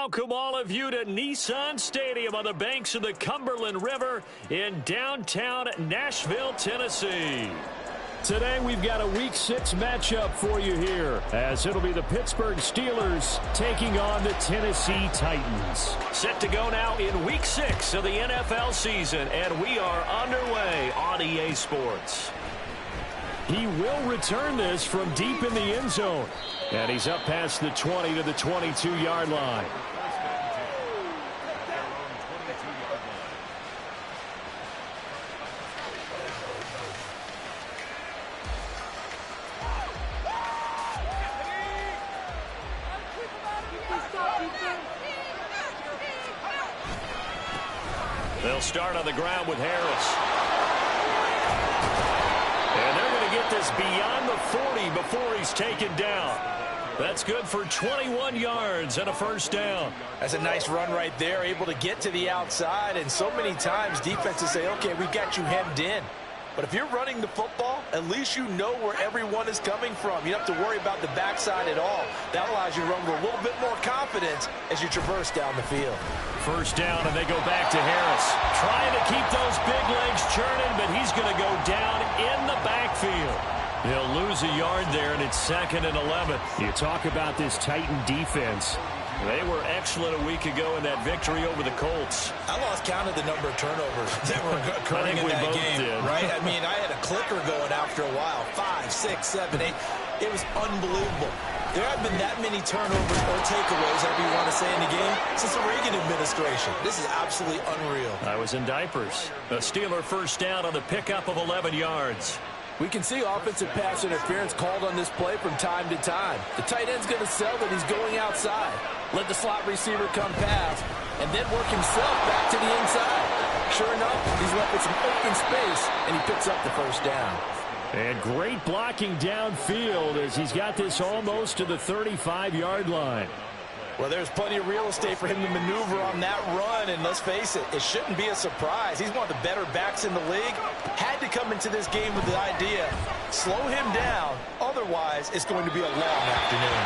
welcome all of you to Nissan Stadium on the banks of the Cumberland River in downtown Nashville, Tennessee. Today we've got a Week 6 matchup for you here, as it'll be the Pittsburgh Steelers taking on the Tennessee Titans. Set to go now in Week 6 of the NFL season, and we are underway on EA Sports. He will return this from deep in the end zone. And he's up past the 20 to the 22-yard line. They'll start on the ground with Harris. And they're going to get this beyond the 40 before he's taken down. That's good for 21 yards and a first down. That's a nice run right there, able to get to the outside. And so many times defenses say, okay, we've got you hemmed in. But if you're running the football, at least you know where everyone is coming from. You don't have to worry about the backside at all. That allows you to run with a little bit more confidence as you traverse down the field. First down, and they go back to Harris. Trying to keep those big legs churning, but he's going to go down in the backfield. He'll lose a yard there, and it's 2nd and 11. You talk about this Titan defense. They were excellent a week ago in that victory over the Colts. I lost count of the number of turnovers that were occurring in that game, right? I mean, I had a clicker going after a while. 5, 6, 7, 8. It was unbelievable. There haven't been that many turnovers or takeaways, however you want to say, in the game since the Reagan administration. This is absolutely unreal. I was in diapers. A Steeler first down on the pickup of 11 yards. We can see offensive pass interference called on this play from time to time. The tight end's going to sell that he's going outside. Let the slot receiver come past, and then work himself back to the inside. Sure enough, he's left with some open space, and he picks up the first down. And great blocking downfield as he's got this almost to the 35-yard line. Well, there's plenty of real estate for him to maneuver on that run, and let's face it, it shouldn't be a surprise. He's one of the better backs in the league. Had to come into this game with the idea, slow him down, otherwise it's going to be a long afternoon.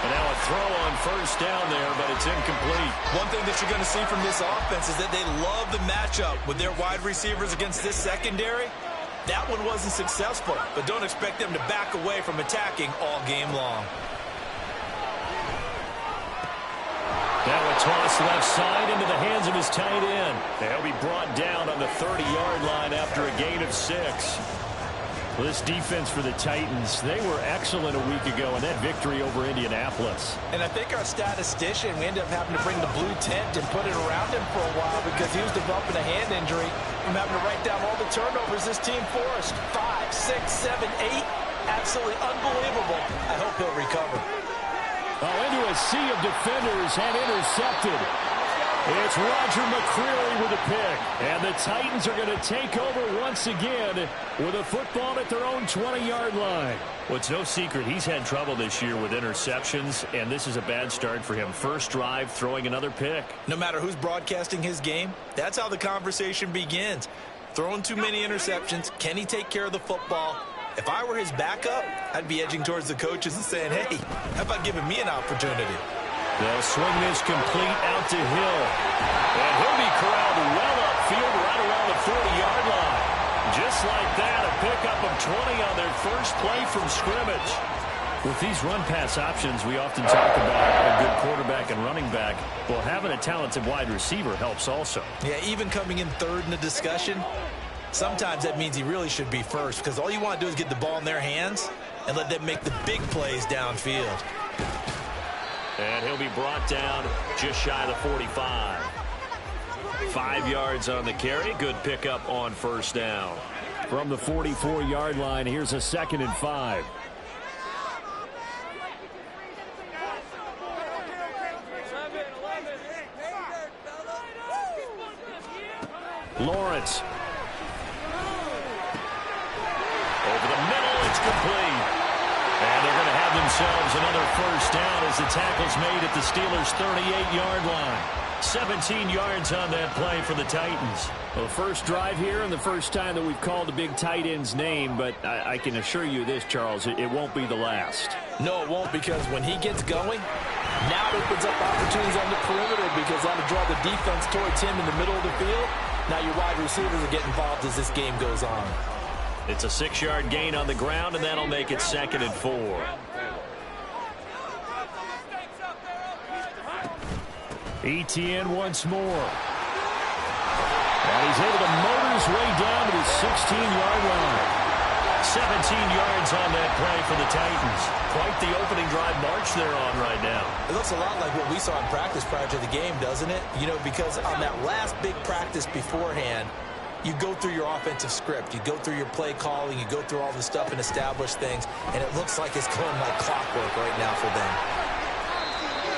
And now a throw on first down there, but it's incomplete. One thing that you're going to see from this offense is that they love the matchup with their wide receivers against this secondary. That one wasn't successful, but don't expect them to back away from attacking all game long. Now a toss left side into the hands of his tight end. He'll be brought down on the 30-yard line after a gain of 6. This defense for the Titans, they were excellent a week ago in that victory over Indianapolis. And I think our statistician, we ended up having to bring the blue tent and put it around him for a while because he was developing a hand injury from having to write down all the turnovers this team forced. 5, 6, 7, 8. Absolutely unbelievable. I hope he'll recover. Into a sea of defenders and intercepted. It's Roger McCreary with a pick. And the Titans are going to take over once again with a football at their own 20-yard line. Well, it's no secret he's had trouble this year with interceptions, and this is a bad start for him. First drive, throwing another pick. No matter who's broadcasting his game, that's how the conversation begins. Throwing too many interceptions, can he take care of the football? If I were his backup, I'd be edging towards the coaches and saying, hey, how about giving me an opportunity? They'll swing this complete out to Hill. And he'll be corralled well upfield right around the 40-yard line. Just like that, a pickup of 20 on their first play from scrimmage. With these run-pass options, we often talk about a good quarterback and running back. Well, having a talented wide receiver helps also. Yeah, even coming in third in the discussion, sometimes that means he really should be first because all you want to do is get the ball in their hands and let them make the big plays downfield. And he'll be brought down just shy of the 45. 5 yards on the carry. Good pickup on first down. From the 44-yard line, here's a 2nd and 5. Lawrence. Over the middle, it's complete. And they're going to have themselves another first down as the tackle's made at the Steelers' 38-yard line. 17 yards on that play for the Titans. Well, first drive here and the first time that we've called the big tight end's name, but I can assure you this, Charles, it won't be the last. No, it won't, because when he gets going, Now it opens up opportunities on the perimeter because that'll draw the defense towards him in the middle of the field. Now your wide receivers will get involved as this game goes on. It's a 6-yard gain on the ground, and that'll make it 2nd and 4. Etienne once more. And he's able to motor his way down to the 16-yard line. 17 yards on that play for the Titans. Quite the opening drive march they're on right now. It looks a lot like what we saw in practice prior to the game, doesn't it? You know, because on that last big practice beforehand, you go through your offensive script. You go through your play calling. You go through all the stuff and establish things. And it looks like it's going like clockwork right now for them.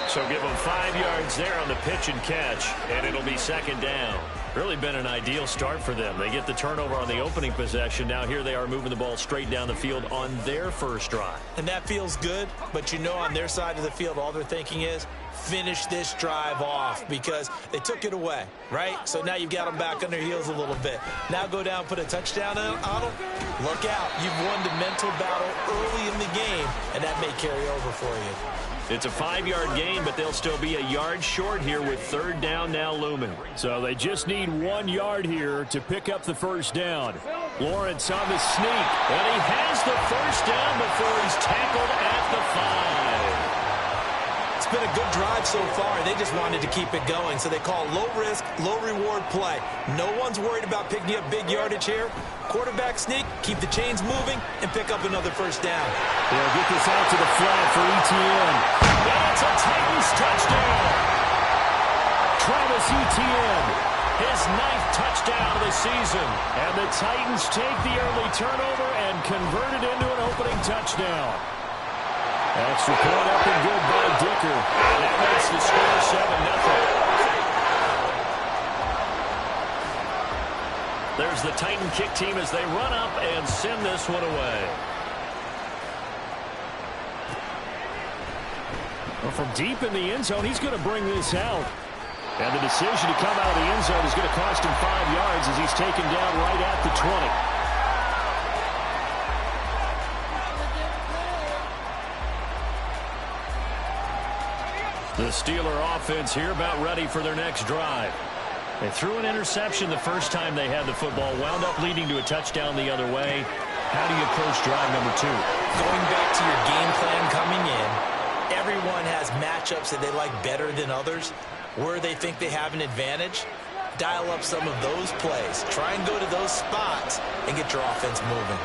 So give them 5 yards there on the pitch and catch, and it'll be 2nd down. Really been an ideal start for them. They get the turnover on the opening possession. Now here they are moving the ball straight down the field on their first drive. And that feels good, but you know on their side of the field, all they're thinking is finish this drive off because they took it away, right? So now you've got them back on their heels a little bit. Now go down, put a touchdown on them. Look out. You've won the mental battle early in the game, and that may carry over for you. It's a 5-yard gain, but they'll still be a yard short here with 3rd down now looming. So they just need 1 yard here to pick up the first down. Lawrence on the sneak, and he has the first down before he's tackled at the 5. It's been a good drive so far. They just wanted to keep it going, so they call low-risk, low-reward play. No one's worried about picking up big yardage here. Quarterback sneak, keep the chains moving, and pick up another first down. They'll get this out to the flat for Etienne. That's a Titans touchdown. Travis Etienne, his 9th touchdown of the season. And the Titans take the early turnover and convert it into an opening touchdown. Extra point up and good by Dicker. And that makes the score 7-0. There's the Titan kick team as they run up and send this one away. Well, from deep in the end zone, he's going to bring this out. And the decision to come out of the end zone is going to cost him 5 yards as he's taken down right at the 20. The Steeler offense here about ready for their next drive. They threw an interception the first time they had the football, wound up leading to a touchdown the other way. How do you approach drive number 2? Going back to your game plan coming in, everyone has matchups that they like better than others. Where they think they have an advantage, dial up some of those plays. Try and go to those spots and get your offense moving.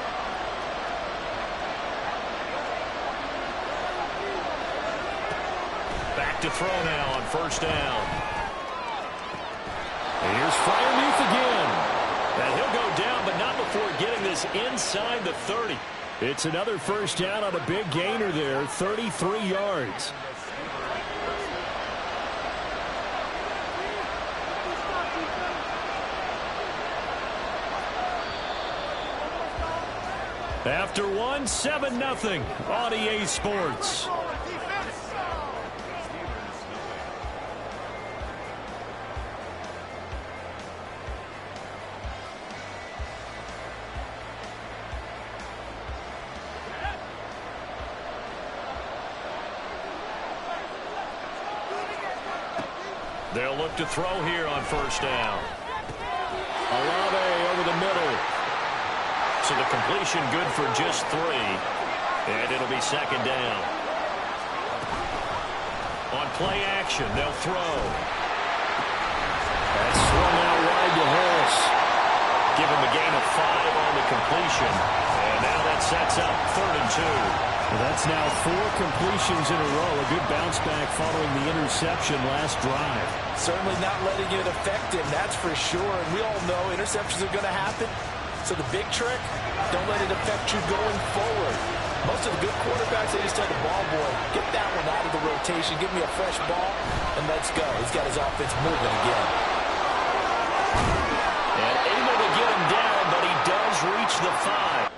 Back to throw now on first down. And here's Freiermuth again. And he'll go down, but not before getting this inside the 30. It's another first down on a big gainer there, 33 yards. After one, 7-0 on EA Sports. They'll look to throw here on first down. Olave over the middle. So the completion good for just 3. And it'll be second down. On play action, they'll throw. That's swung out wide to Harris. Give him a gain of 5 on the completion. And now that sets up 3rd and 2. Well, that's now 4 completions in a row. A good bounce back following the interception last drive. Certainly not letting it affect him, that's for sure. And we all know interceptions are going to happen. So the big trick, don't let it affect you going forward. Most of the good quarterbacks, they just tell the ball boy, get that one out of the rotation, give me a fresh ball, and let's go. He's got his offense moving again. And able to get him down, but he does reach the 5.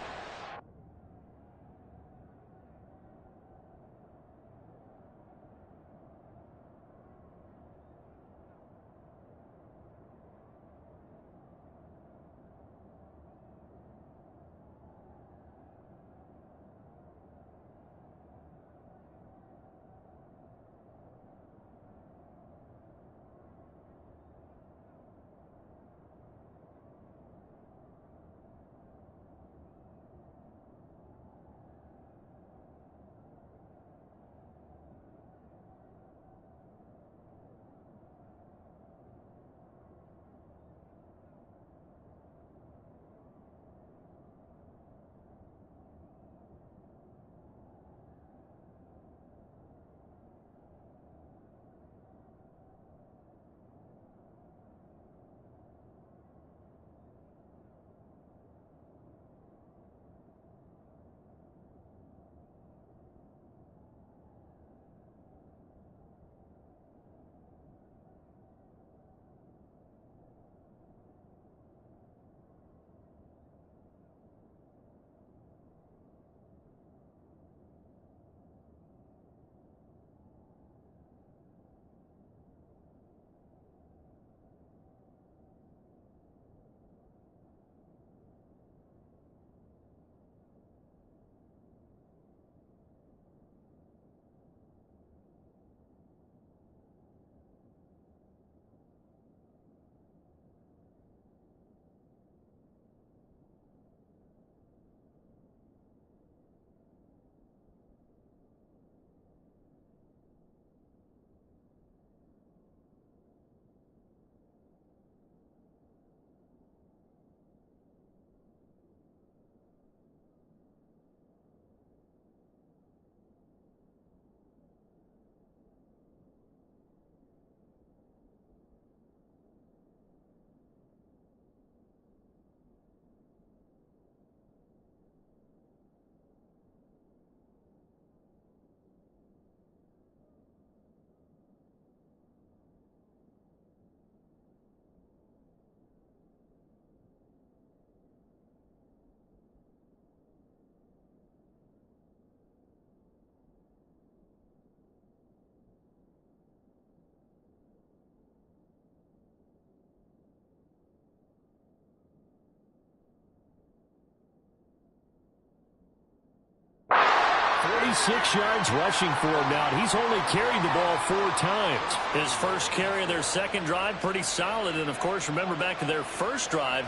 26 yards rushing for him now. He's only carried the ball 4 times. His first carry of their second drive, pretty solid. And, of course, remember back to their first drive,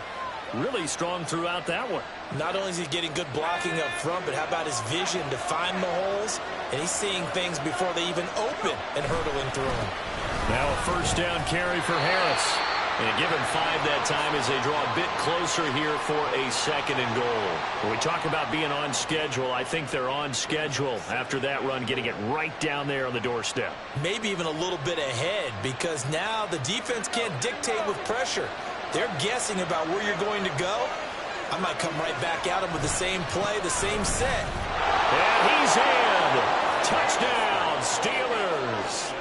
really strong throughout that one. Not only is he getting good blocking up front, but how about his vision to find the holes? And he's seeing things before they even open and hurdling through them. Now a first down carry for Harris. And give him 5 that time as they draw a bit closer here for a second and goal. When we talk about being on schedule, I think they're on schedule after that run, getting it right down there on the doorstep. Maybe even a little bit ahead, because now the defense can't dictate with pressure. They're guessing about where you're going to go. I might come right back at him with the same play, the same set. And he's in. Touchdown, Steelers.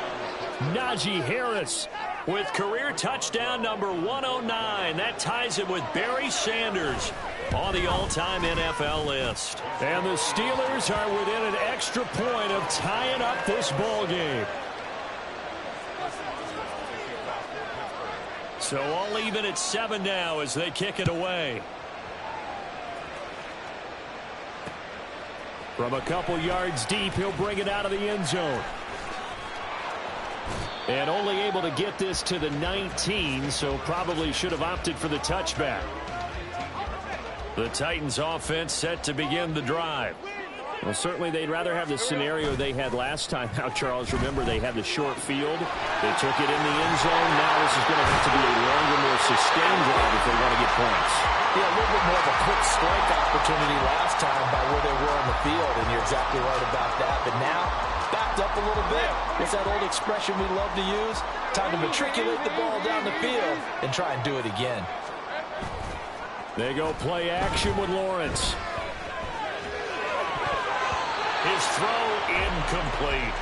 Najee Harris with career touchdown number 109. That ties him with Barry Sanders on the all-time NFL list. And the Steelers are within an extra point of tying up this ball game. So all even at 7 now as they kick it away. From a couple yards deep, he'll bring it out of the end zone. And only able to get this to the 19, so probably should have opted for the touchback. The Titans offense set to begin the drive. Well, certainly they'd rather have the scenario they had last time out, Charles. Remember, they had the short field. They took it in the end zone. Now this is going to have to be a longer, more sustained drive if they want to get points. Yeah, a little bit more of a quick strike opportunity last time by where they were on the field, and you're exactly right about that. But now, backed up a little bit. It's that old expression we love to use. Time to matriculate the ball down the field and try and do it again. They go play action with Lawrence. His throw incomplete.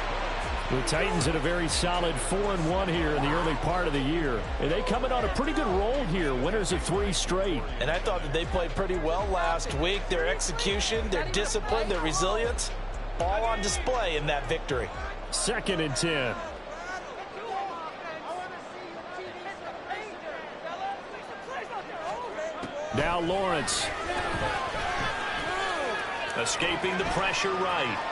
The Titans had a very solid 4-1 here in the early part of the year. And they coming on a pretty good roll here. Winners of 3 straight. And I thought that they played pretty well last week. Their execution, their discipline, their resilience, all on display in that victory. 2nd and 10. Now Lawrence. Escaping the pressure right.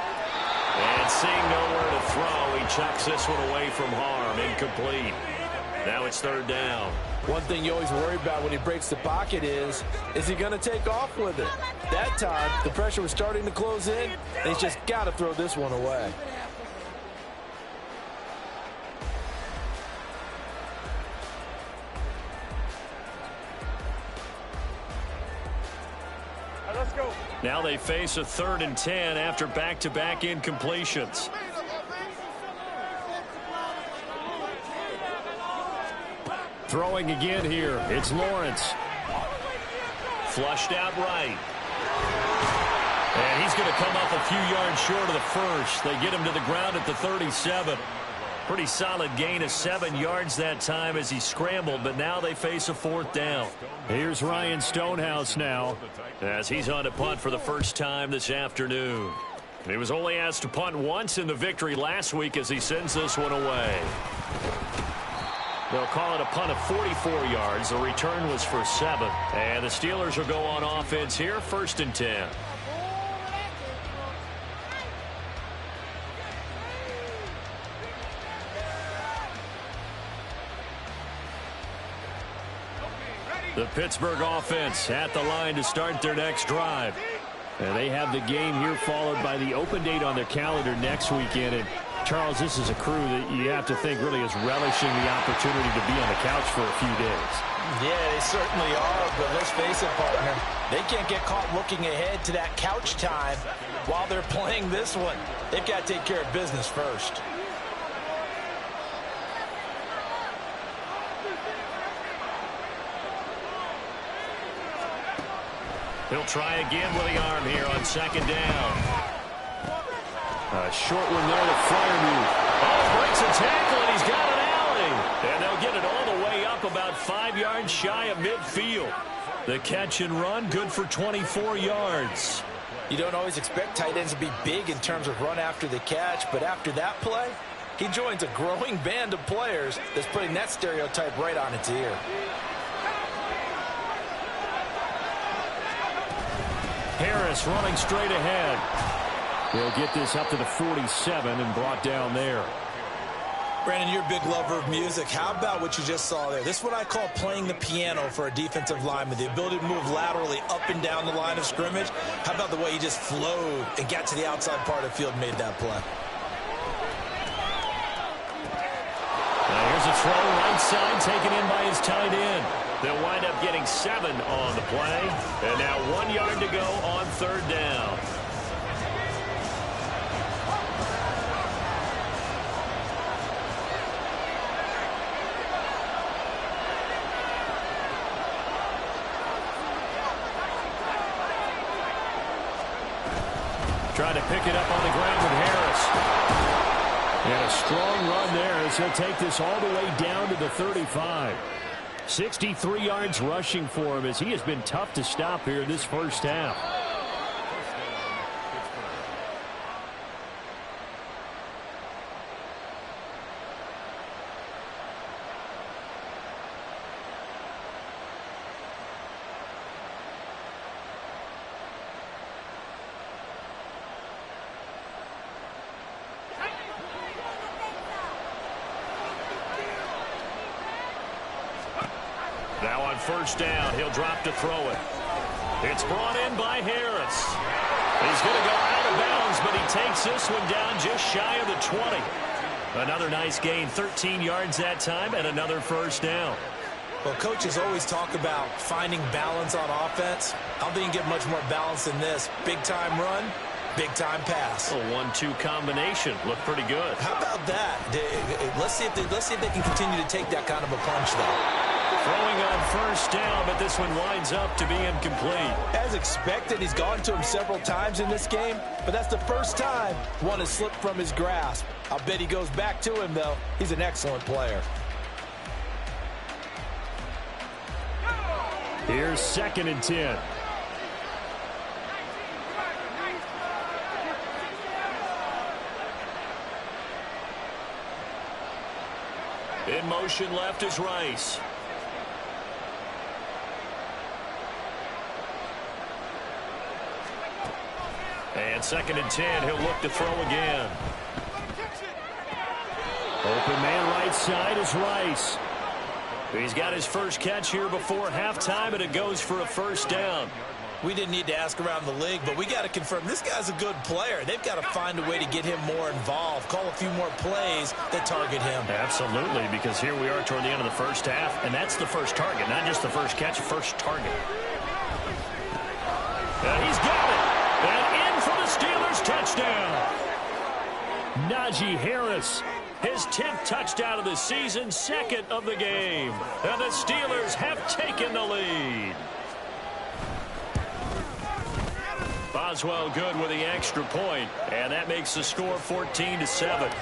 And seeing nowhere to throw, he chucks this one away from harm. Incomplete. Now it's 3rd down. One thing you always worry about when he breaks the pocket is he going to take off with it? That time, the pressure was starting to close in, and he's just got to throw this one away. Now they face a 3rd and 10 after back-to-back incompletions. Throwing again here. It's Lawrence. Flushed out right. And he's going to come up a few yards short of the first. They get him to the ground at the 37. Pretty solid gain of 7 yards that time as he scrambled, but now they face a 4th down. Here's Ryan Stonehouse now as he's on to punt for the first time this afternoon. He was only asked to punt once in the victory last week as he sends this one away. They'll call it a punt of 44 yards. The return was for 7. And the Steelers will go on offense here, 1st and 10. The Pittsburgh offense at the line to start their next drive. And they have the game here followed by the open date on their calendar next weekend. And Charles, this is a crew that you have to think really is relishing the opportunity to be on the couch for a few days. Yeah, they certainly are, but let's face it, partner. They can't get caught looking ahead to that couch time while they're playing this one. They've got to take care of business first. He'll try again with the arm here on 2nd down. A short one there to Freiermuth. Oh, breaks a tackle, and he's got an alley. And they'll get it all the way up about 5 yards shy of midfield. The catch and run, good for 24 yards. You don't always expect tight ends to be big in terms of run after the catch, but after that play, he joins a growing band of players that's putting that stereotype right on its ear. Harris running straight ahead. He'll get this up to the 47 and brought down there. Brandon, you're a big lover of music. How about what you just saw there? This is what I call playing the piano for a defensive lineman. The ability to move laterally up and down the line of scrimmage. How about the way he just flowed and got to the outside part of the field and made that play? Now here's a throw right side taken in by his tight end. They'll wind up getting 7 on the play. And now 1 yard to go on 3rd down. Trying to pick it up on the ground with Harris. And a strong run there as he'll take this all the way down to the 35. 63 yards rushing for him as he has been tough to stop here in this first half. Now on 1st down, he'll drop to throw it. It's brought in by Harris. He's going to go out of bounds, but he takes this one down just shy of the 20. Another nice gain, 13 yards that time, and another 1st down. Well, coaches always talk about finding balance on offense. I don't think you get much more balance than this. Big-time run, big-time pass. A 1-2 combination. Looked pretty good. How about that? Let's see if they can continue to take that kind of a punch, though. Throwing on 1st down, but this one winds up to be incomplete. As expected, he's gone to him several times in this game, but that's the first time one has slipped from his grasp. I'll bet he goes back to him, though. He's an excellent player. Here's 2nd and 10. In motion left is Rice. And 2nd and 10, he'll look to throw again. Open man right side is Rice. He's got his first catch here before halftime, and it goes for a 1st down. We didn't need to ask around the league, but we got to confirm this guy's a good player. They've got to find a way to get him more involved, call a few more plays that target him. Absolutely, because here we are toward the end of the first half, and that's the first target, not just the first catch, first target. And he's got it. And in for the Steelers touchdown. Najee Harris, his 10th touchdown of the season, 2nd of the game. And the Steelers have taken the lead. Boswell good with the extra point, and that makes the score 14-7.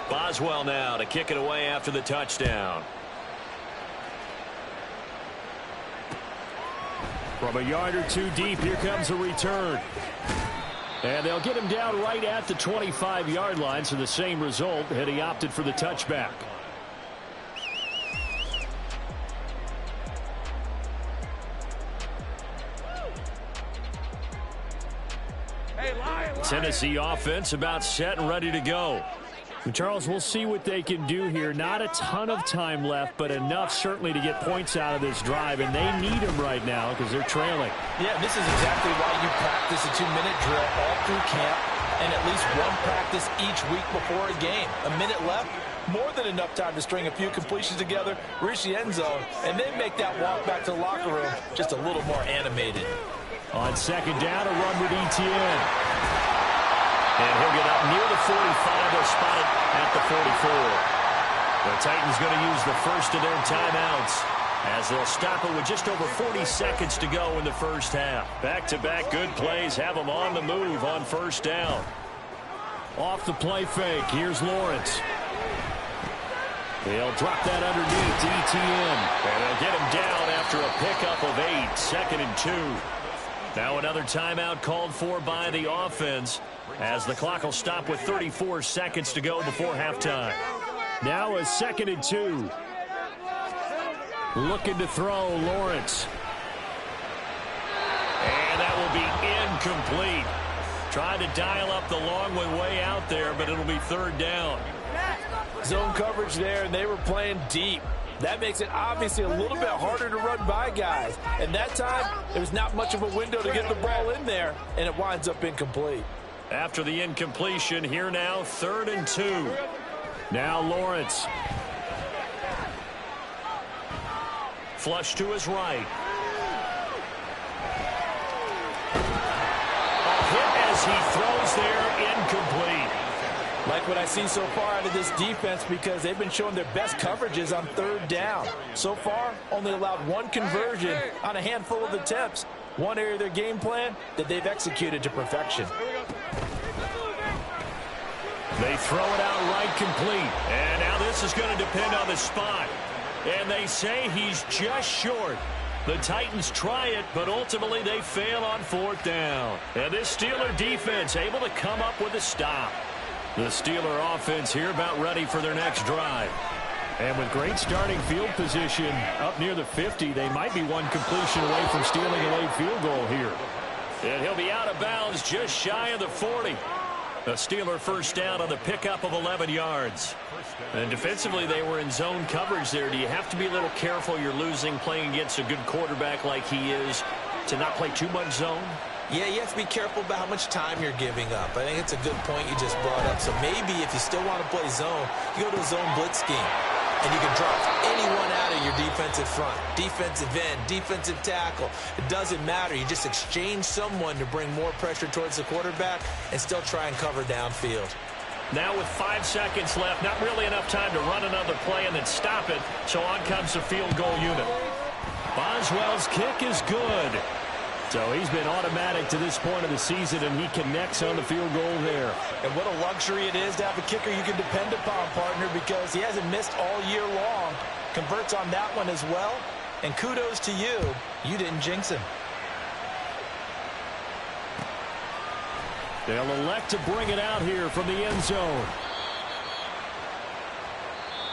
Boswell now to kick it away after the touchdown. From a yard or two deep, here comes a return. And they'll get him down right at the 25-yard line, so the same result, and he opted for the touchback. Tennessee offense about set and ready to go. Charles, we'll see what they can do here. Not a ton of time left, but enough certainly to get points out of this drive, and they need them right now because they're trailing. Yeah, this is exactly why you practice a 2-minute drill all through camp and at least one practice each week before a game. A minute left, more than enough time to string a few completions together, reach the end zone, and then make that walk back to the locker room just a little more animated. On 2nd down, a run with Etienne. And he'll get up near the 45. They'll spot it at the 44. The Titans going to use the first of their timeouts as they'll stop it with just over 40 seconds to go in the first half. Back-to-back good plays have them on the move on 1st down. Off the play fake, here's Lawrence. They'll drop that underneath to Etienne. And they'll get him down after a pickup of 8, 2nd and 2. Now another timeout called for by the offense as the clock will stop with 34 seconds to go before halftime. Now a 2nd and 2. Looking to throw, Lawrence. be incomplete. Trying to dial up the long way out there, but it'll be third down. Zone coverage there, and they were playing deep. That makes it obviously a little bit harder to run by guys. And that time, there's not much of a window to get the ball in there, and it winds up incomplete. After the incompletion, here now, 3rd and 2. Now Lawrence. Flush to his right. A hit as he throws there, incomplete. Like what I see so far out of this defense, because they've been showing their best coverages on 3rd down. So far, only allowed 1 conversion on a handful of attempts. One area of their game plan that they've executed to perfection. They throw it out right complete. And now this is going to depend on the spot. And they say he's just short. The Titans try it, but ultimately they fail on 4th down. And this Steeler defense able to come up with a stop. The Steeler offense here about ready for their next drive. And with great starting field position up near the 50, they might be 1 completion away from stealing a late field goal here. And he'll be out of bounds just shy of the 40. A Steeler first down on the pickup of 11 yards. And defensively, they were in zone coverage there. Do you have to be a little careful you're losing playing against a good quarterback like he is to not play too much zone? Yeah, you have to be careful about how much time you're giving up. I think it's a good point you just brought up. So maybe if you still want to play zone, you go to a zone blitz scheme. And you can drop anyone out of your defensive front. Defensive end, defensive tackle. It doesn't matter. You just exchange someone to bring more pressure towards the quarterback and still try and cover downfield. Now with 5 seconds left, not really enough time to run another play and then stop it. So on comes the field goal unit. Boswell's kick is good. So he's been automatic to this point of the season, and he connects on the field goal there. And what a luxury it is to have a kicker you can depend upon, partner, because he hasn't missed all year long. Converts on that one as well. And kudos to you. You didn't jinx him. They'll elect to bring it out here from the end zone.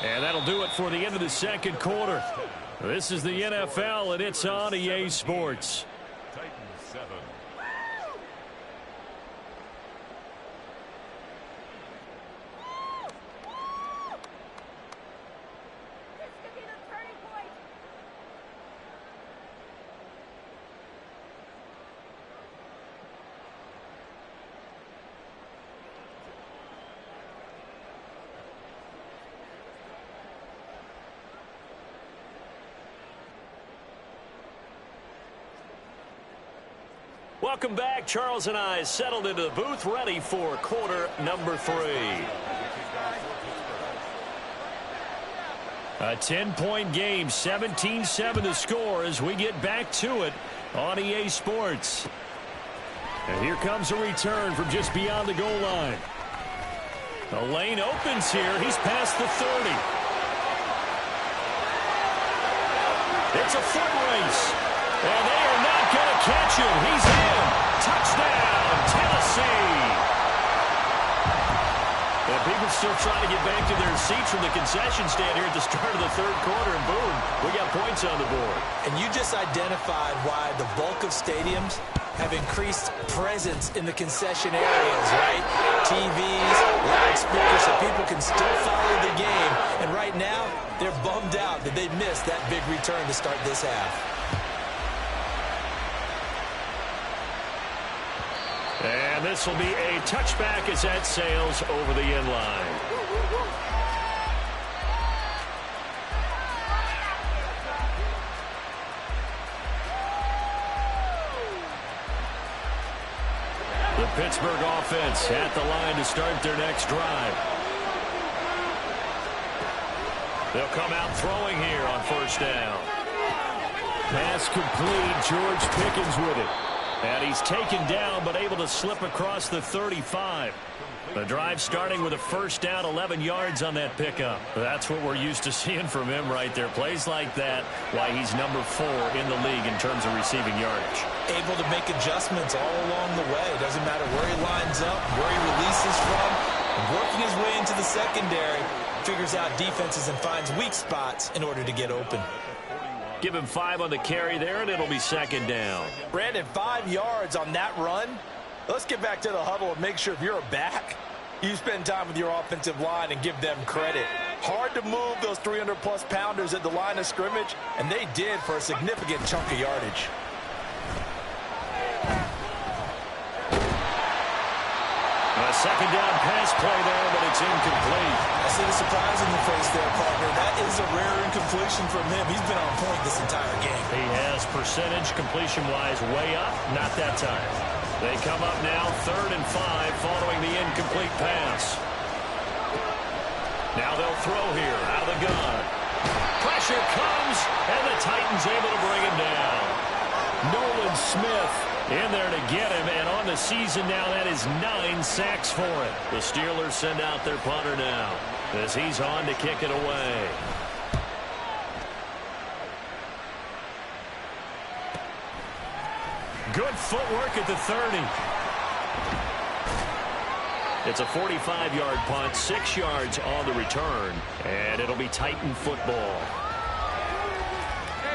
And that'll do it for the end of the 2nd quarter. This is the NFL, and it's on EA Sports. Welcome back. Charles and I settled into the booth, ready for quarter number 3. A 10-point game, 17-7 the score as we get back to it on EA Sports. And here comes a return from just beyond the goal line. The lane opens here. He's past the 30. It's a foot race. And they are not going to catch him. He's in. Touchdown, Tennessee. And people still trying to get back to their seats from the concession stand here at the start of the 3rd quarter. And boom, we got points on the board. And you just identified why the bulk of stadiums have increased presence in the concession areas, right? TVs, loudspeakers, so people can still follow the game. And right now, they're bummed out that they missed that big return to start this half. And this will be a touchback as that sails over the end line. The Pittsburgh offense at the line to start their next drive. They'll come out throwing here on 1st down. Pass complete. George Pickens with it. And he's taken down, but able to slip across the 35. The drive starting with a 1st down, 11 yards on that pickup. That's what we're used to seeing from him right there. Plays like that, why he's number 4 in the league in terms of receiving yardage. Able to make adjustments all along the way. Doesn't matter where he lines up, where he releases from. Working his way into the secondary, figures out defenses and finds weak spots in order to get open. Give him 5 on the carry there, and it'll be second down. Brandon, 5 yards on that run. Let's get back to the huddle and make sure if you're a back, you spend time with your offensive line and give them credit. Hard to move those 300-plus pounders at the line of scrimmage, and they did for a significant chunk of yardage. A second down pass play there, but it's incomplete. I see the surprise in the face there, partner. That is a rare incompletion from him. He's been on point this entire game. He has percentage completion-wise way up, not that time. They come up now 3rd and 5 following the incomplete pass. Now they'll throw here out of the gun. Pressure comes, and the Titans able to bring him down. Nolan Smith in there to get him, and on the season now, that is 9 sacks for him. The Steelers send out their punter now as he's on to kick it away. Good footwork at the 30. It's a 45-yard punt, 6 yards on the return, and it'll be Titan football.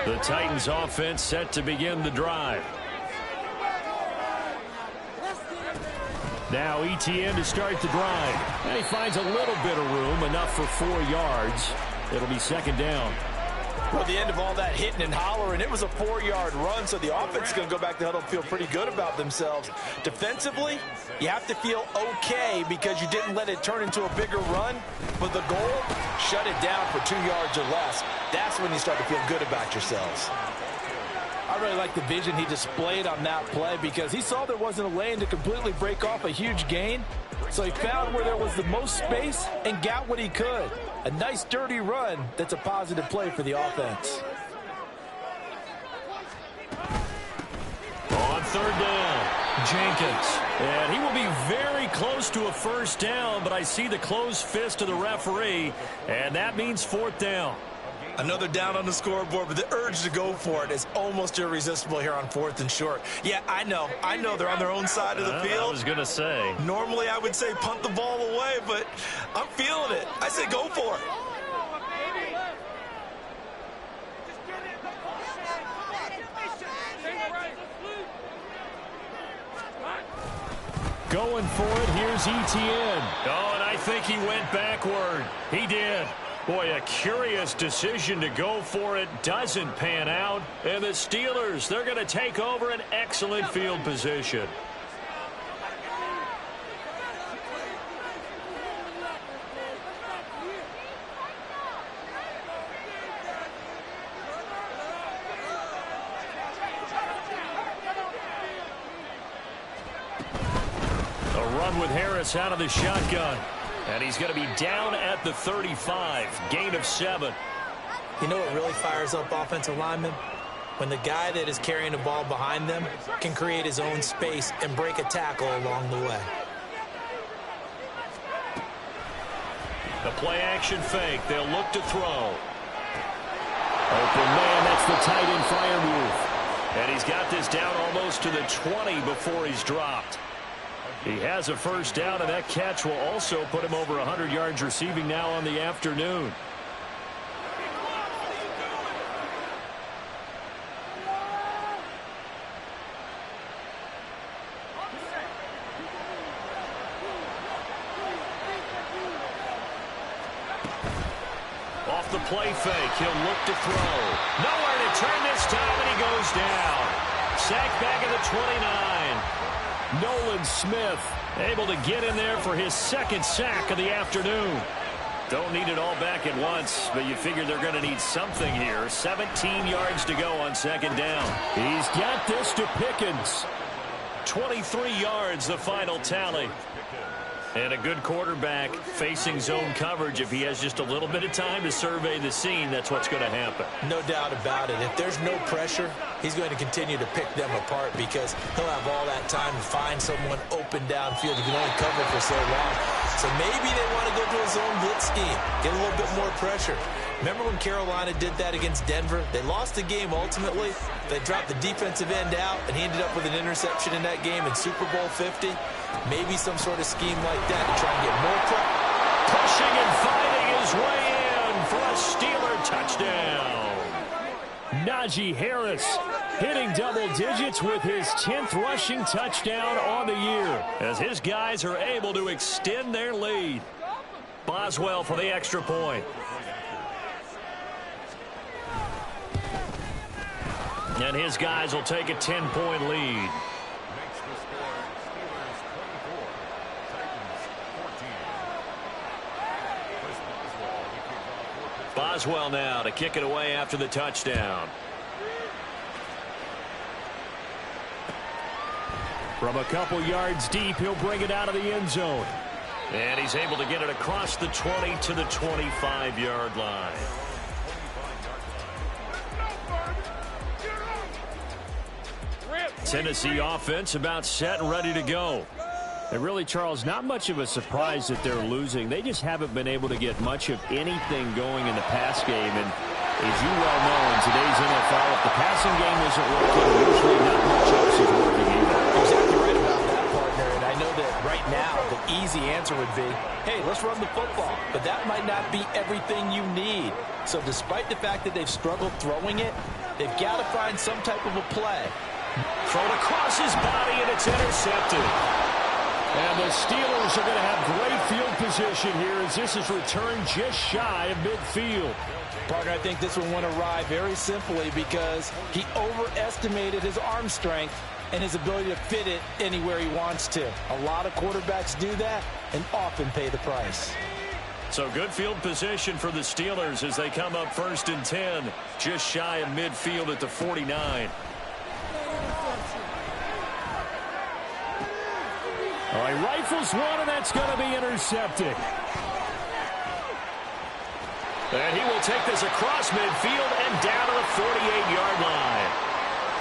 The Titans offense set to begin the drive. Now Etienne to start the drive. And he finds a little bit of room, enough for 4 yards. It'll be second down. Well, at the end of all that hitting and hollering, it was a 4-yard run, so the offense is going to go back to the huddle and feel pretty good about themselves. Defensively, you have to feel okay because you didn't let it turn into a bigger run, but the goal, shut it down for 2 yards or less. That's when you start to feel good about yourselves. I really like the vision he displayed on that play because he saw there wasn't a lane to completely break off a huge gain. So he found where there was the most space and got what he could. A nice, dirty run that's a positive play for the offense. On 3rd down, Jenkins. And he will be very close to a first down, but I see the closed fist of the referee, and that means 4th down. Another down on the scoreboard, but the urge to go for it is almost irresistible here on 4th and short. Yeah, I know they're on their own side of the field. I was going to say. Normally I would say punt the ball away, but I'm feeling it. I say go for it. Going for it, here's Etienne. Oh, and I think he went backward. He did. Boy, a curious decision to go for it. Doesn't pan out. And the Steelers, they're going to take over an excellent field position. A run with Harris out of the shotgun. And he's going to be down at the 35. Gain of 7. You know what really fires up offensive linemen? When the guy that is carrying the ball behind them can create his own space and break a tackle along the way. The play-action fake. They'll look to throw. Open man, that's the tight end fire move. And he's got this down almost to the 20 before he's dropped. He has a first down, and that catch will also put him over 100 yards receiving now on the afternoon. Off the play fake, he'll look to throw. Nowhere to turn this time, and he goes down. Sacked back at the 29. Nolan Smith able to get in there for his 2nd sack of the afternoon. Don't need it all back at once, but you figure they're going to need something here. 17 yards to go on 2nd down. He's got this to Pickens. 23 yards, the final tally. And a good quarterback facing zone coverage. If he has just a little bit of time to survey the scene, that's what's going to happen. No doubt about it. If there's no pressure, he's going to continue to pick them apart because he'll have all that time to find someone open downfield. He can only cover for so long. So maybe they want to go to a zone blitz scheme, get a little bit more pressure. Remember when Carolina did that against Denver? They lost the game ultimately. They dropped the defensive end out, and he ended up with an interception in that game in Super Bowl 50. Maybe some sort of scheme like that to try and get more pressure. Pushing and fighting his way in for a Steeler touchdown. Najee Harris hitting double digits with his 10th rushing touchdown on the year, as his guys are able to extend their lead. Boswell for the extra point. And his guys will take a 10-point lead. Boswell now to kick it away after the touchdown. From a couple yards deep, he'll bring it out of the end zone. And he's able to get it across the 20 to the 25-yard line. Tennessee offense about set and ready to go. And really, Charles, not much of a surprise that they're losing. They just haven't been able to get much of anything going in the pass game. And as you well know, in today's NFL, if the passing game isn't working, usually not much else is working either. You're exactly right about that, partner. And I know that right now the easy answer would be, hey, let's run the football. But that might not be everything you need. So despite the fact that they've struggled throwing it, they've got to find some type of a play. Thrown across his body, and it's intercepted. And the Steelers are going to have great field position here as this is returned just shy of midfield. Partner, I think this one went awry very simply because he overestimated his arm strength and his ability to fit it anywhere he wants to. A lot of quarterbacks do that and often pay the price. So good field position for the Steelers as they come up 1st and 10, just shy of midfield at the 49. All right, rifles one, and that's going to be intercepted. And he will take this across midfield and down to the 48-yard line.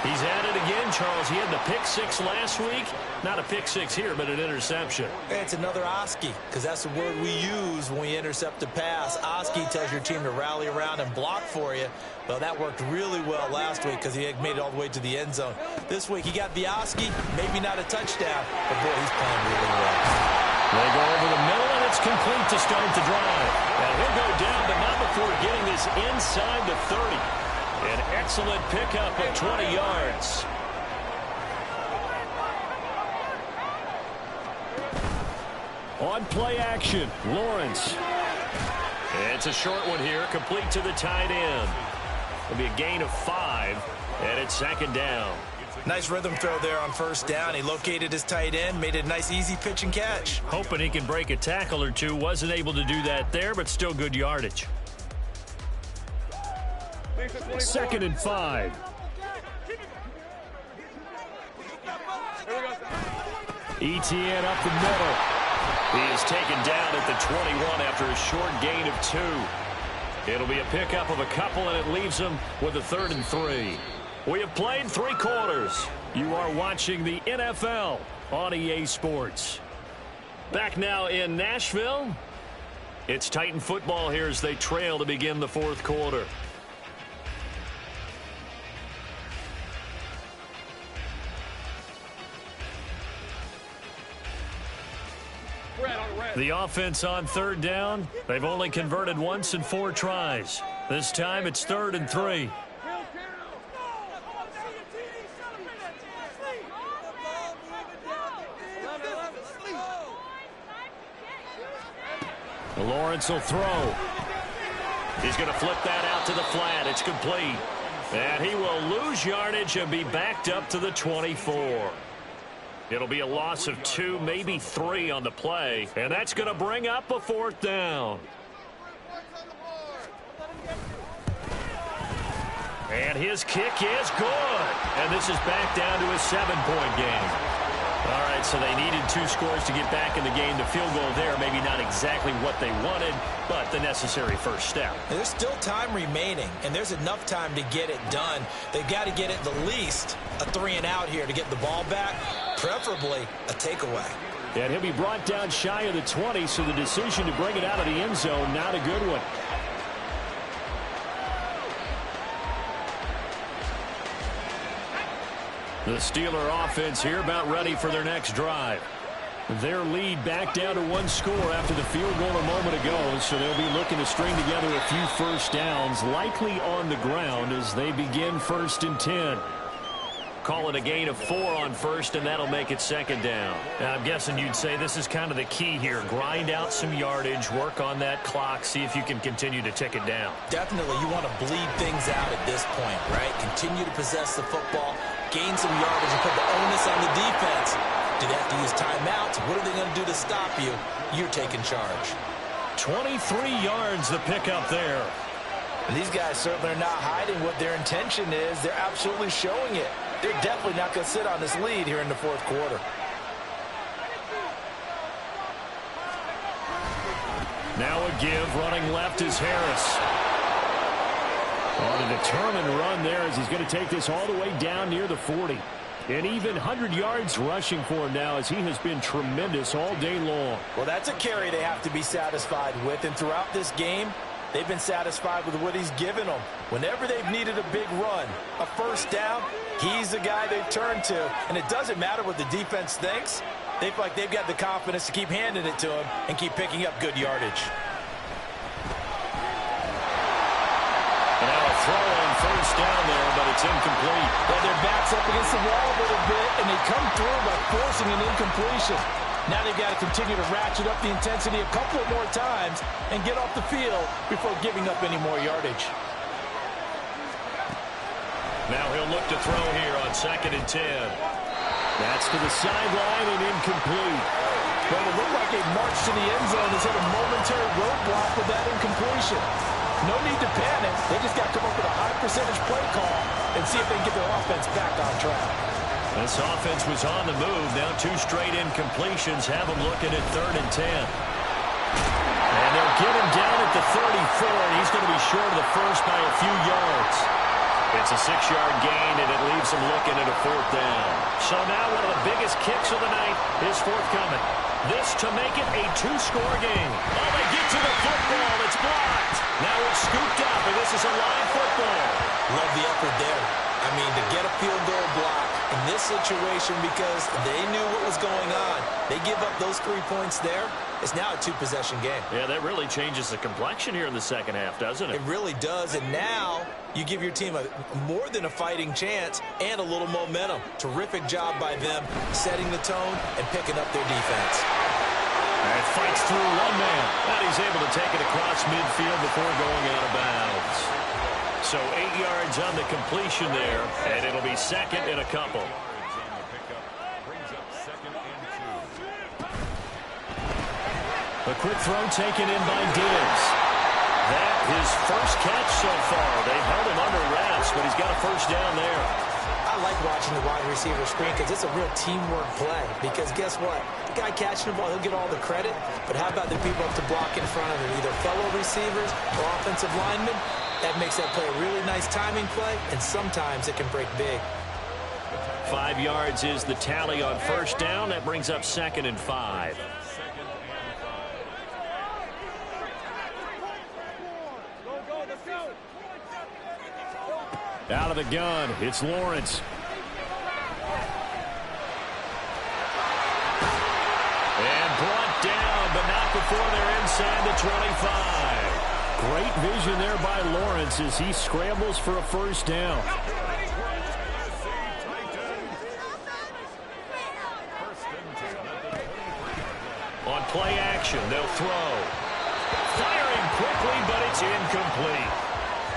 He's at it again, Charles. He had the pick six last week. Not a pick six here, but an interception. It's another Oski, because that's the word we use when we intercept a pass. Oski tells your team to rally around and block for you. Well, that worked really well last week because he had made it all the way to the end zone. This week, he got the Oski, maybe not a touchdown, but boy, he's playing really well. They go over the middle, and it's complete to start the drive. And he'll go down, but not before getting this inside the 30. An excellent pickup of 20 yards. On play action, Lawrence. It's a short one here, complete to the tight end. It'll be a gain of 5, and it's 2nd down. Nice rhythm throw there on 1st down. He located his tight end, made it a nice easy pitch and catch. Hoping he can break a tackle or two. Wasn't able to do that there, but still good yardage. 2nd and 5. ETN up the middle. He is taken down at the 21 after a short gain of 2. It'll be a pickup of a couple, and it leaves him with a 3rd and 3. We have played 3 quarters. You are watching the NFL on EA Sports. Back now in Nashville. It's Titan football here as they trail to begin the 4th quarter. The offense on 3rd down. They've only converted once in 4 tries. This time it's 3rd and 3. Lawrence will throw. He's going to flip that out to the flat. It's complete. And he will lose yardage and be backed up to the 24. It'll be a loss of 2, maybe 3 on the play. And that's going to bring up a 4th down. And his kick is good. And this is back down to a 7-point game. All right, so they needed 2 scores to get back in the game. The field goal there, maybe not exactly what they wanted, but the necessary first step. There's still time remaining, and there's enough time to get it done. They've got to get it the least a 3-and-out here to get the ball back, preferably a takeaway. And he'll be brought down shy of the 20, so the decision to bring it out of the end zone, not a good one. The Steeler offense here about ready for their next drive. Their lead back down to one score after the field goal a moment ago, so they'll be looking to string together a few first downs, likely on the ground as they begin 1st and 10. Call it a gain of 4 on first, and that'll make it 2nd down. I'm guessing you'd say this is kind of the key here. Grind out some yardage, work on that clock, see if you can continue to tick it down. Definitely, you want to bleed things out at this point, right? Continue to possess the football, gain some yardage, and put the onus on the defense. Do they have to use timeouts? What are they going to do to stop you? You're taking charge. 23 yards the pickup there. And these guys certainly are not hiding what their intention is. They're absolutely showing it. They're definitely not going to sit on this lead here in the 4th quarter. Now a give, running left is Harris. On a determined run there as he's going to take this all the way down near the 40. And even 100 yards rushing for him now as he has been tremendous all day long. Well, that's a carry they have to be satisfied with. And throughout this game, they've been satisfied with what he's given them. Whenever they've needed a big run, a first down, he's the guy they've turned to. And it doesn't matter what the defense thinks. They feel like they've got the confidence to keep handing it to him and keep picking up good yardage. Now a throw on first down there, but it's incomplete. Well, their back's up against the wall a little bit, and they come through by forcing an incompletion. Now they've got to continue to ratchet up the intensity a couple of more times and get off the field before giving up any more yardage. Now he'll look to throw here on 2nd and 10. That's to the sideline and incomplete. Well, it looked like a march to the end zone has hit a momentary roadblock with that incompletion. No need to panic. They just got to come up with a high percentage play call and see if they can get their offense back on track. This offense was on the move. Now 2 straight incompletions have them looking at 3rd and 10. And they'll get him down at the 34, and he's going to be short of the first by a few yards. It's a 6-yard gain, and it leaves them looking at a 4th down. So now one of the biggest kicks of the night is forthcoming. This to make it a 2-score game. Oh, they get to the football. It's blocked. Now it's scooped up, and this is a live football. Love the effort there. I mean, to get a field goal block in this situation because they knew what was going on. They give up those 3 points there. It's now a 2-possession game. Yeah, that really changes the complexion here in the second half, doesn't it? It really does, and now you give your team more than a fighting chance and a little momentum. Terrific job by them setting the tone and picking up their defense. And fights through one man. And he's able to take it across midfield before going out of bounds. So 8 yards on the completion there, and it'll be 2nd and a couple. A quick throw taken in by Diggs. That his first catch so far. They held him under wraps, but he's got a first down there. I like watching the wide receiver screen because it's a real teamwork play. Because guess what? The guy catching the ball, he'll get all the credit. But how about the people up to block in front of him? Either fellow receivers or offensive linemen. That makes that play a really nice timing play, and sometimes it can break big. 5 yards is the tally on first down. That brings up 2nd and 5. Out of the gun, it's Lawrence. And brought down, but not before they're inside the 25. Great vision there by Lawrence as he scrambles for a first down. On play action, they'll throw. Firing quickly, but it's incomplete.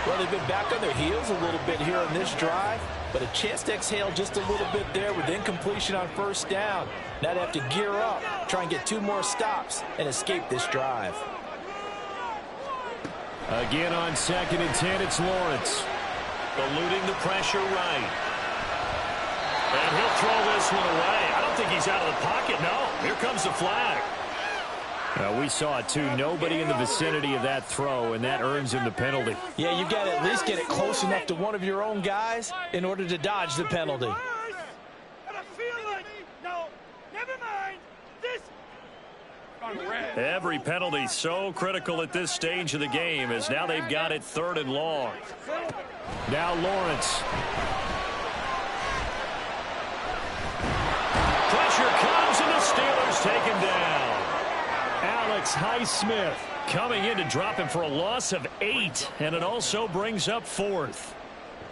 Well, they've been back on their heels a little bit here on this drive, but a chance to exhale just a little bit there with incompletion on first down. Now they have to gear up, try and get 2 more stops, and escape this drive. Again on 2nd and 10, it's Lawrence. Eluding the pressure right. And he'll throw this one away. I don't think he's out of the pocket, no. Here comes the flag. We saw it, too. Nobody in the vicinity of that throw, and that earns him the penalty. Yeah, you've got to at least get it close enough to one of your own guys in order to dodge the penalty. Every penalty so critical at this stage of the game as now they've got it 3rd and long. Now Lawrence. Pressure comes and the Steelers is taken down. Alex Highsmith coming in to drop him for a loss of 8, and it also brings up 4th.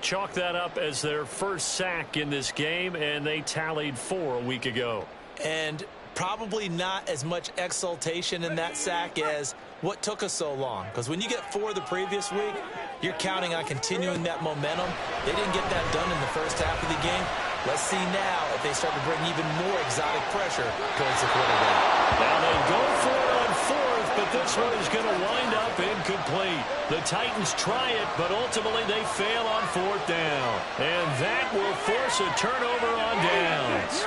Chalk that up as their first sack in this game, and they tallied 4 a week ago. And probably not as much exultation in that sack as what took us so long. Because when you get 4 the previous week, you're counting on continuing that momentum. They didn't get that done in the first half of the game. Let's see now if they start to bring even more exotic pressure towards the quarterback. Now they go for it on 4th, but this one is going to wind up incomplete. The Titans try it, but ultimately they fail on 4th down. And that will force a turnover on downs.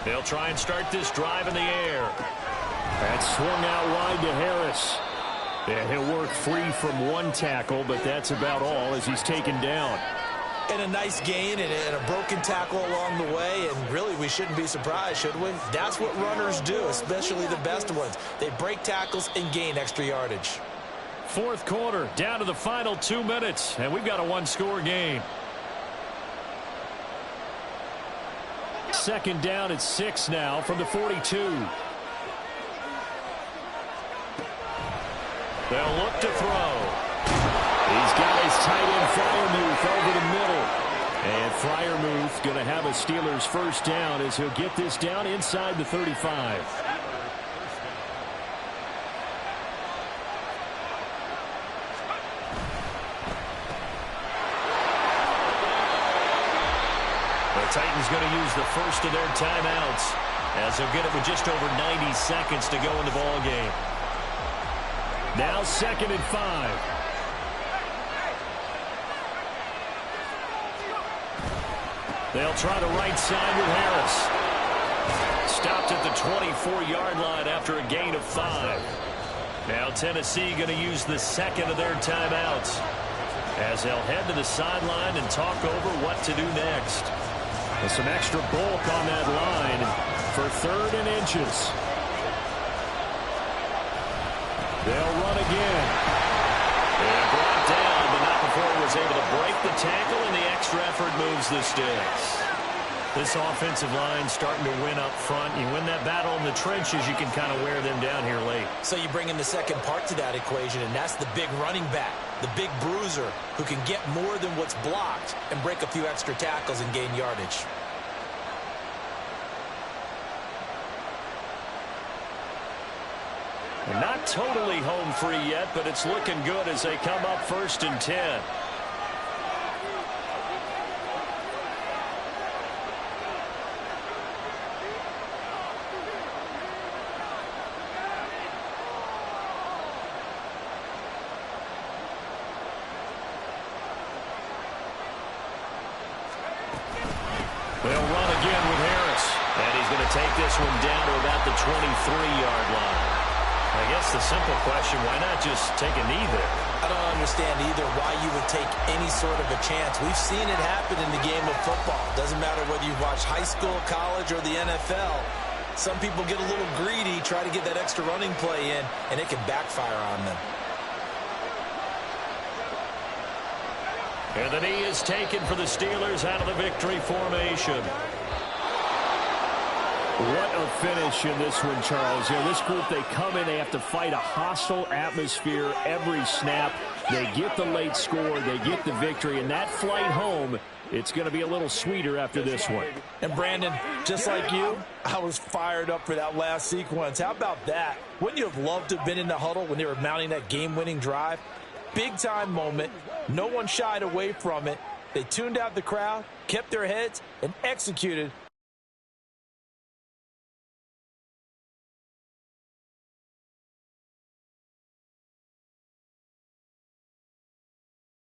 They'll try and start this drive in the air. That swung out wide to Harris. And he'll work free from 1 tackle, but that's about all as he's taken down. And a nice gain and a broken tackle along the way, and really we shouldn't be surprised, should we? That's what runners do, especially the best ones. They break tackles and gain extra yardage. 4th quarter, down to the final 2 minutes, and we've got a 1-score game. 2nd down at 6 now from the 42. They'll look to throw. He's got his tight end Freiermuth over the middle. And Freiermuth going to have a Steelers first down as he'll get this down inside the 35. The Titans going to use the first of their timeouts as they'll get it with just over 90 seconds to go in the ball game. Now 2nd and 5. They'll try the right side with Harris. Stopped at the 24-yard line after a gain of 5. Now Tennessee going to use the 2nd of their timeouts as they'll head to the sideline and talk over what to do next. With some extra bulk on that line for 3rd and inches. They'll run again. And brought down, but not before he was able to break the tackle, and the extra effort moves the sticks. This offensive line starting to win up front. You win that battle in the trenches, you can kind of wear them down here late. So you bring in the second part to that equation, and that's the big running back, the big bruiser, who can get more than what's blocked and break a few extra tackles and gain yardage. Not totally home free yet, but it's looking good as they come up 1st and 10. They'll run again with Harris. And he's going to take this one down to about the 23-yard line. I guess the simple question, why not just take a knee there? I don't understand either why you would take any sort of a chance. We've seen it happen in the game of football. Doesn't matter whether you watch high school, college, or the NFL. Some people get a little greedy, try to get that extra running play in, and it can backfire on them. And the knee is taken for the Steelers out of the victory formation. What a finish in this one, Charles. You know, this group, they come in, they have to fight a hostile atmosphere every snap. They get the late score, they get the victory, and that flight home, it's going to be a little sweeter after this one. And Brandon, just like you, I was fired up for that last sequence. How about that? Wouldn't you have loved to have been in the huddle when they were mounting that game-winning drive? Big-time moment. No one shied away from it. They tuned out the crowd, kept their heads, and executed